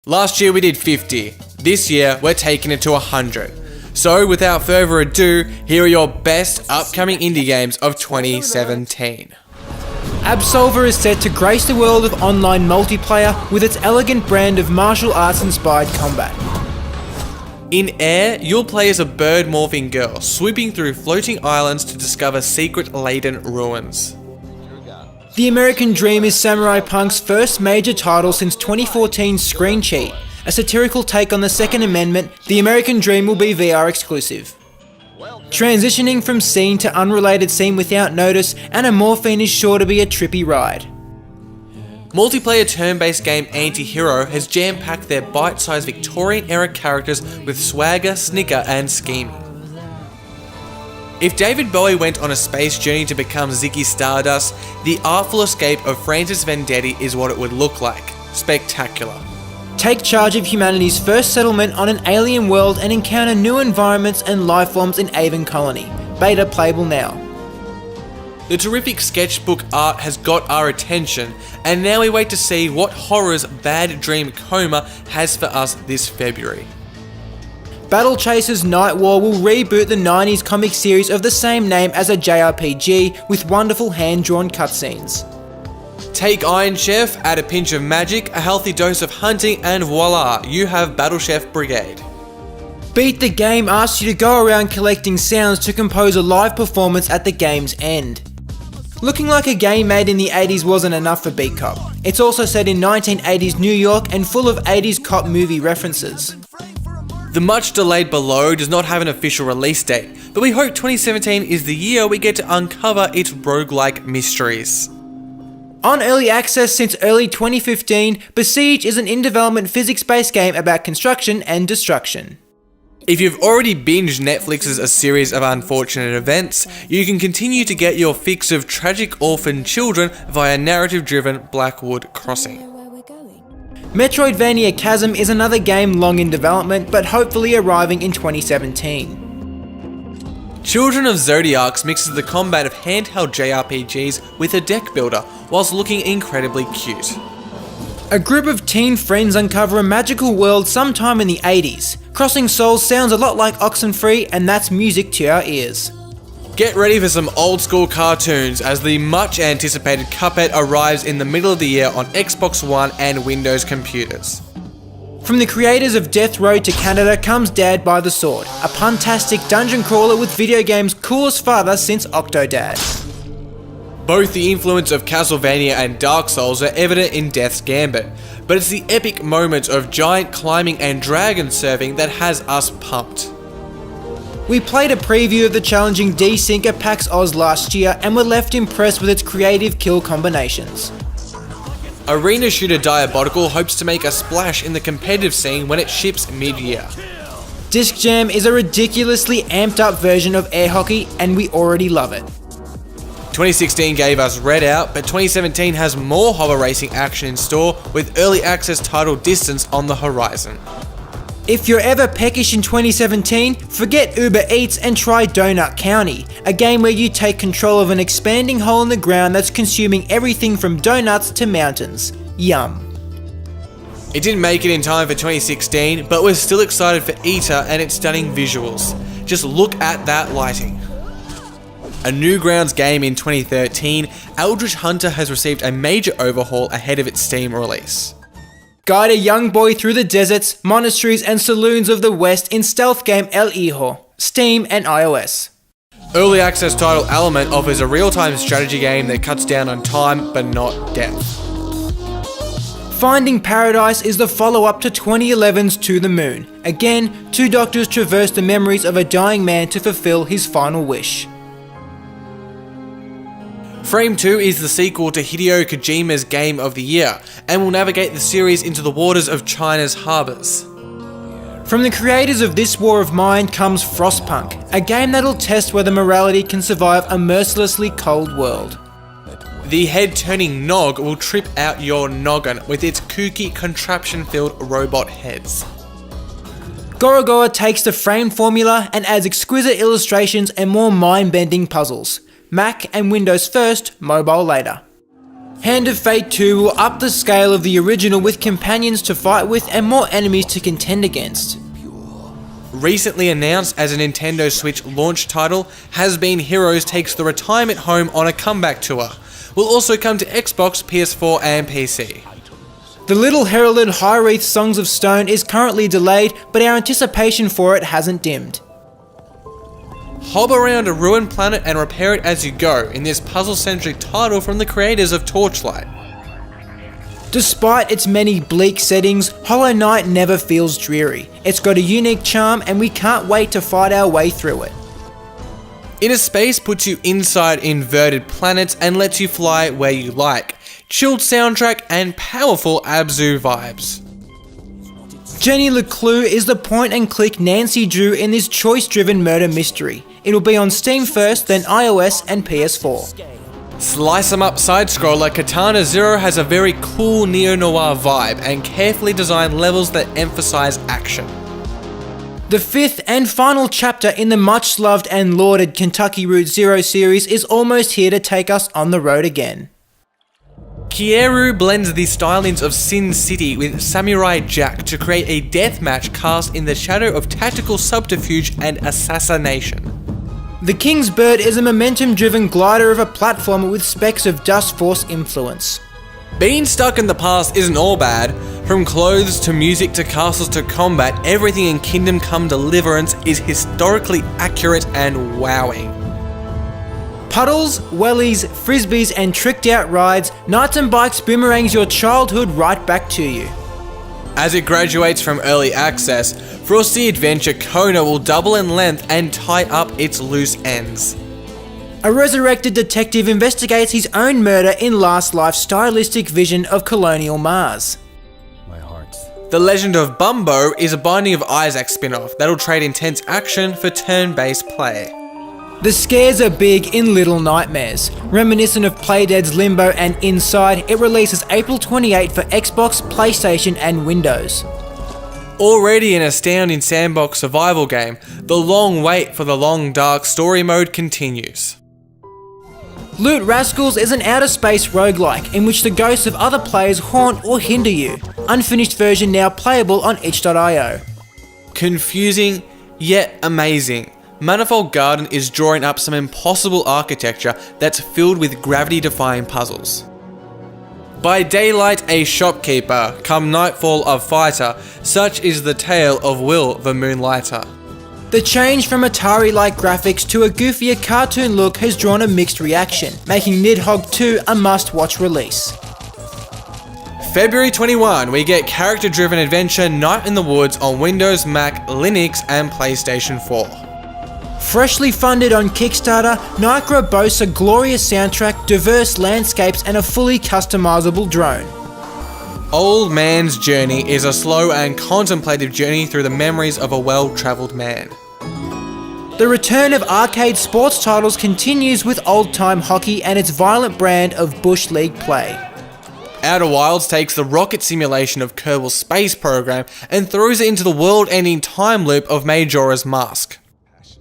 Last year we did 50. This year we're taking it to 100. So without further ado, here are your best upcoming indie games of 2017. Absolver is set to grace the world of online multiplayer with its elegant brand of martial arts inspired combat. In Air, you'll play as a bird-morphing girl, swooping through floating islands to discover secret-laden ruins. The American Dream is Samurai Punk's first major title since 2014's Screen Cheat. A satirical take on the Second Amendment, The American Dream will be VR exclusive. Transitioning from scene to unrelated scene without notice, Anamorphine is sure to be a trippy ride. Multiplayer turn-based game Anti-Hero has jam-packed their bite-sized Victorian-era characters with swagger, snigger and scheming. If David Bowie went on a space journey to become Ziggy Stardust, the artful escape of Francis Vendetti is what it would look like. Spectacular. Take charge of humanity's first settlement on an alien world and encounter new environments and life forms in Avon Colony. Beta playable now. The terrific sketchbook art has got our attention, and now we wait to see what horrors Bad Dream Coma has for us this February. Battle Chasers Night War will reboot the 90s comic series of the same name as a JRPG with wonderful hand-drawn cutscenes. Take Iron Chef, add a pinch of magic, a healthy dose of hunting, and voila, you have Battle Chef Brigade. Beat the Game asks you to go around collecting sounds to compose a live performance at the game's end. Looking like a game made in the 80s wasn't enough for Beat Cop. It's also set in 1980s New York and full of 80s cop movie references. The much delayed Below does not have an official release date, but we hope 2017 is the year we get to uncover its roguelike mysteries. On early access since early 2015, Besiege is an in-development physics-based game about construction and destruction. If you've already binged Netflix's A Series of Unfortunate Events, you can continue to get your fix of tragic orphan children via narrative-driven Blackwood Crossing. Metroidvania Chasm is another game long in development, but hopefully arriving in 2017. Children of Zodiacs mixes the combat of handheld JRPGs with a deck builder, whilst looking incredibly cute. A group of teen friends uncover a magical world sometime in the 80s. Crossing Souls sounds a lot like Oxenfree, and that's music to our ears. Get ready for some old school cartoons as the much anticipated Cuphead arrives in the middle of the year on Xbox One and Windows computers. From the creators of Death Road to Canada comes Dad by the Sword, a puntastic dungeon crawler with video games' coolest father since Octodad. Both the influence of Castlevania and Dark Souls are evident in Death's Gambit, but it's the epic moments of giant climbing and dragon serving that has us pumped. We played a preview of the challenging Desync at PAX Oz last year and were left impressed with its creative kill combinations. Arena shooter Diabolical hopes to make a splash in the competitive scene when it ships mid-year. Disc Jam is a ridiculously amped up version of air hockey, and we already love it. 2016 gave us Redout, but 2017 has more hover racing action in store with early access title Distance on the horizon. If you're ever peckish in 2017, forget Uber Eats and try Donut County, a game where you take control of an expanding hole in the ground that's consuming everything from donuts to mountains. Yum. It didn't make it in time for 2016, but we're still excited for Eater and its stunning visuals. Just look at that lighting. A Newgrounds game in 2013, Eldritch Hunter has received a major overhaul ahead of its Steam release. Guide a young boy through the deserts, monasteries and saloons of the West in stealth game El Hijo, Steam and iOS. Early access title Element offers a real-time strategy game that cuts down on time but not depth. Finding Paradise is the follow-up to 2011's To the Moon. Again, two doctors traverse the memories of a dying man to fulfill his final wish. Frame 2 is the sequel to Hideo Kojima's Game of the Year, and will navigate the series into the waters of China's harbours. From the creators of This War of Mine comes Frostpunk, a game that'll test whether morality can survive a mercilessly cold world. The head-turning Nog will trip out your noggin with its kooky, contraption-filled robot heads. Gorogoa takes the frame formula and adds exquisite illustrations and more mind-bending puzzles. Mac and Windows first, mobile later. Hand of Fate 2 will up the scale of the original with companions to fight with and more enemies to contend against. Recently announced as a Nintendo Switch launch title has been Heroes Takes the Retirement Home on a comeback tour. Will also come to Xbox, PS4 and PC. The Little Heralded High Wreath Songs of Stone is currently delayed, but our anticipation for it hasn't dimmed. Hob around a ruined planet and repair it as you go in this puzzle-centric title from the creators of Torchlight. Despite its many bleak settings, Hollow Knight never feels dreary. It's got a unique charm and we can't wait to fight our way through it. Inner Space puts you inside inverted planets and lets you fly where you like. Chilled soundtrack and powerful Abzu vibes. Jenny LeClue is the point-and-click Nancy Drew in this choice-driven murder mystery. It'll be on Steam first, then iOS and PS4. Slice 'em up side-scroller Katana Zero has a very cool neo-noir vibe and carefully designed levels that emphasize action. The fifth and final chapter in the much-loved and lauded Kentucky Route Zero series is almost here to take us on the road again. Kieru blends the stylings of Sin City with Samurai Jack to create a deathmatch cast in the shadow of tactical subterfuge and assassination. The King's Bird is a momentum-driven glider of a platformer with specks of Dust Force influence. Being stuck in the past isn't all bad. From clothes to music to castles to combat, everything in Kingdom Come Deliverance is historically accurate and wowing. Puddles, wellies, frisbees and tricked out rides, Knights and Bikes boomerangs your childhood right back to you. As it graduates from early access, Frosty Adventure Kona will double in length and tie up its loose ends. A resurrected detective investigates his own murder in Last Life's stylistic vision of colonial Mars. The Legend of Bumbo is a Binding of Isaac spin-off that'll trade intense action for turn-based play. The scares are big in Little Nightmares. Reminiscent of Playdead's Limbo and Inside, it releases April 28 for Xbox, PlayStation and Windows. Already an astounding sandbox survival game, the long wait for the long dark story mode continues. Loot Rascals is an outer space roguelike in which the ghosts of other players haunt or hinder you. Unfinished version now playable on itch.io. Confusing, yet amazing. Manifold Garden is drawing up some impossible architecture that's filled with gravity-defying puzzles. By daylight a shopkeeper, come nightfall a fighter, such is the tale of Will the Moonlighter. The change from Atari-like graphics to a goofier cartoon look has drawn a mixed reaction, making Nidhogg 2 a must-watch release. February 21, we get character-driven adventure Night in the Woods on Windows, Mac, Linux and PlayStation 4. Freshly funded on Kickstarter, Nycro boasts a glorious soundtrack, diverse landscapes and a fully customizable drone. Old Man's Journey is a slow and contemplative journey through the memories of a well-travelled man. The return of arcade sports titles continues with old-time hockey and its violent brand of Bush League play. Outer Wilds takes the rocket simulation of Kerbal Space Program and throws it into the world-ending time loop of Majora's Mask.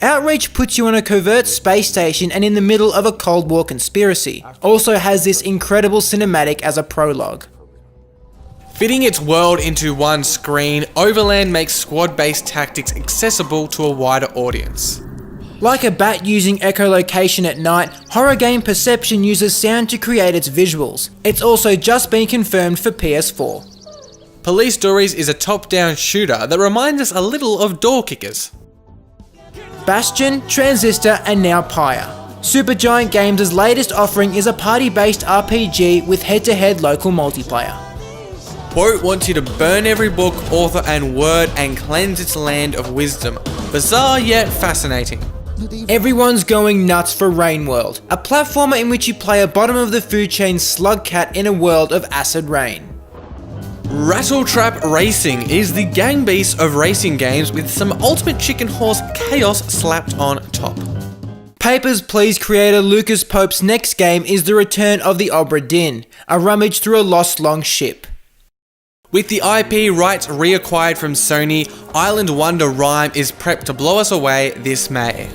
Outreach puts you on a covert space station and in the middle of a Cold War conspiracy. Also has this incredible cinematic as a prologue. Fitting its world into one screen, Overland makes squad-based tactics accessible to a wider audience. Like a bat using echolocation at night, horror game Perception uses sound to create its visuals. It's also just been confirmed for PS4. Police Stories is a top-down shooter that reminds us a little of Door Kickers. Bastion, Transistor and now Pyre. Supergiant Games' latest offering is a party-based RPG with head-to-head local multiplayer. Quote wants you to burn every book, author and word and cleanse its land of wisdom. Bizarre yet fascinating. Everyone's going nuts for Rain World, a platformer in which you play a bottom of the food chain slug cat in a world of acid rain. Rattletrap Racing is the gang beast of racing games with some Ultimate Chicken Horse chaos slapped on top. Papers, Please creator Lucas Pope's next game is the return of the Obra Dinn, a rummage through a lost long ship. With the IP rights reacquired from Sony, Island Wonder Rhyme is prepped to blow us away this May.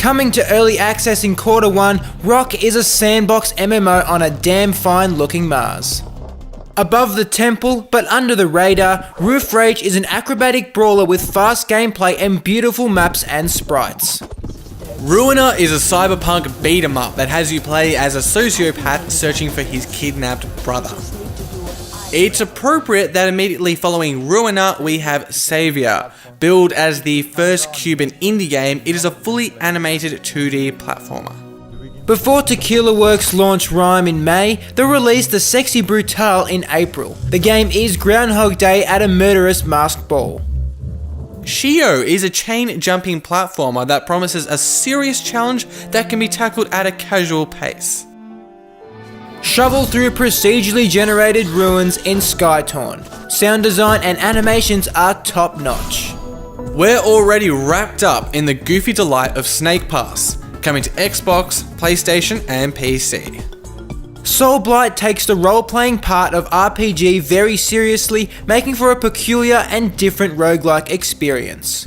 Coming to early access in Q1, Rock is a sandbox MMO on a damn fine looking Mars. Above the temple, but under the radar, Roof Rage is an acrobatic brawler with fast gameplay and beautiful maps and sprites. Ruiner is a cyberpunk beat-em-up that has you play as a sociopath searching for his kidnapped brother. It's appropriate that immediately following Ruiner we have Savior. Billed as the first Cuban indie game, it is a fully animated 2D platformer. Before Tequila Works launch Rime in May, they released the Sexy Brutale in April. The game is Groundhog Day at a murderous masked ball. Shio is a chain-jumping platformer that promises a serious challenge that can be tackled at a casual pace. Shovel through procedurally generated ruins in Skytorn. Sound design and animations are top notch. We're already wrapped up in the goofy delight of Snake Pass, coming to Xbox, PlayStation and PC. Soul Blight takes the role-playing part of RPG very seriously, making for a peculiar and different roguelike experience.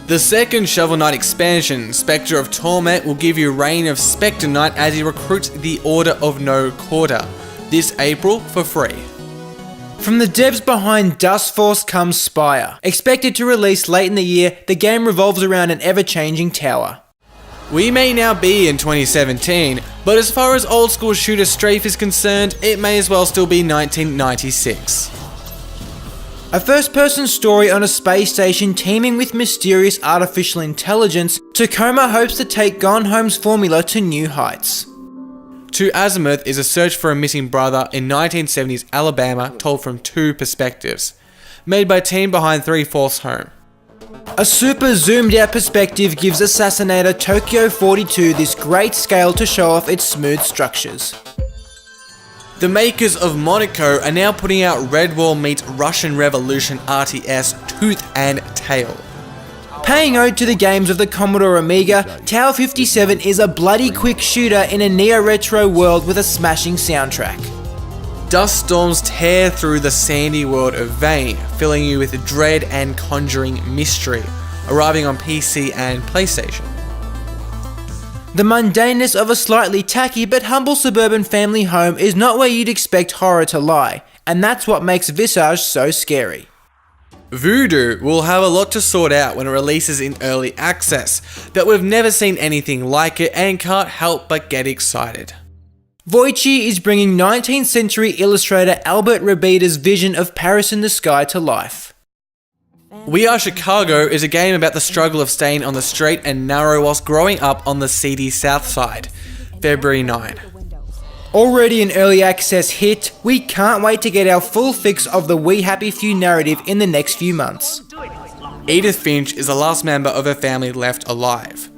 The second Shovel Knight expansion, Spectre of Torment, will give you Reign of Spectre Knight as he recruits the Order of No Quarter, this April for free. From the devs behind Dustforce comes Spire. Expected to release late in the year, the game revolves around an ever-changing tower. We may now be in 2017, but as far as old school shooter strafe is concerned, it may as well still be 1996. A first-person story on a space station teeming with mysterious artificial intelligence, Tacoma hopes to take Gone Home's formula to new heights. To Azimuth is a search for a missing brother in 1970s Alabama told from two perspectives, made by team behind 3/4 Home. A super zoomed out perspective gives Assassinator Tokyo 42 this great scale to show off its smooth structures. The makers of Monaco are now putting out Redwall meets Russian Revolution RTS Tooth and Tail. Paying ode to the games of the Commodore Amiga, Tower 57 is a bloody quick shooter in a neo-retro world with a smashing soundtrack. Dust storms tear through the sandy world of Vane, filling you with dread and conjuring mystery, arriving on PC and PlayStation. The mundaneness of a slightly tacky but humble suburban family home is not where you'd expect horror to lie, and that's what makes Visage so scary. Voodoo will have a lot to sort out when it releases in early access, but we've never seen anything like it and can't help but get excited. Voichi is bringing 19th century illustrator Albert Robita's vision of Paris in the Sky to life. We Are Chicago is a game about the struggle of staying on the straight and narrow whilst growing up on the seedy south side. February 9. Already an early access hit, we can't wait to get our full fix of the We Happy Few narrative in the next few months. Edith Finch is the last member of her family left alive.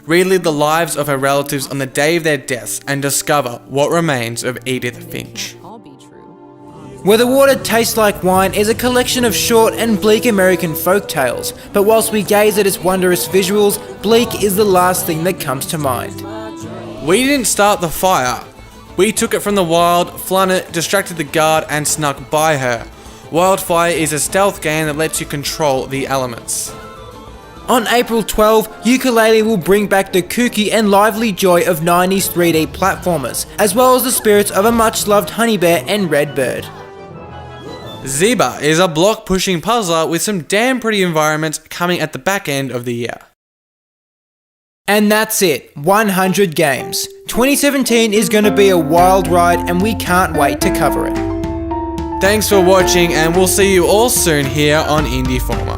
Relive the lives of her relatives on the day of their deaths and discover what remains of Edith Finch. Where the Water Tastes Like Wine is a collection of short and bleak American folk tales, but whilst we gaze at its wondrous visuals, bleak is the last thing that comes to mind. We didn't start the fire. We took it from the wild, flung it, distracted the guard and snuck by her. Wildfire is a stealth game that lets you control the elements. On April 12, Yooka-Laylee will bring back the kooky and lively joy of 90s 3D platformers, as well as the spirits of a much-loved Honeybear and Redbird. Ziba is a block-pushing puzzler with some damn pretty environments coming at the back end of the year. And that's it, 100 games. 2017 is going to be a wild ride and we can't wait to cover it. Thanks for watching and we'll see you all soon here on Indieformer.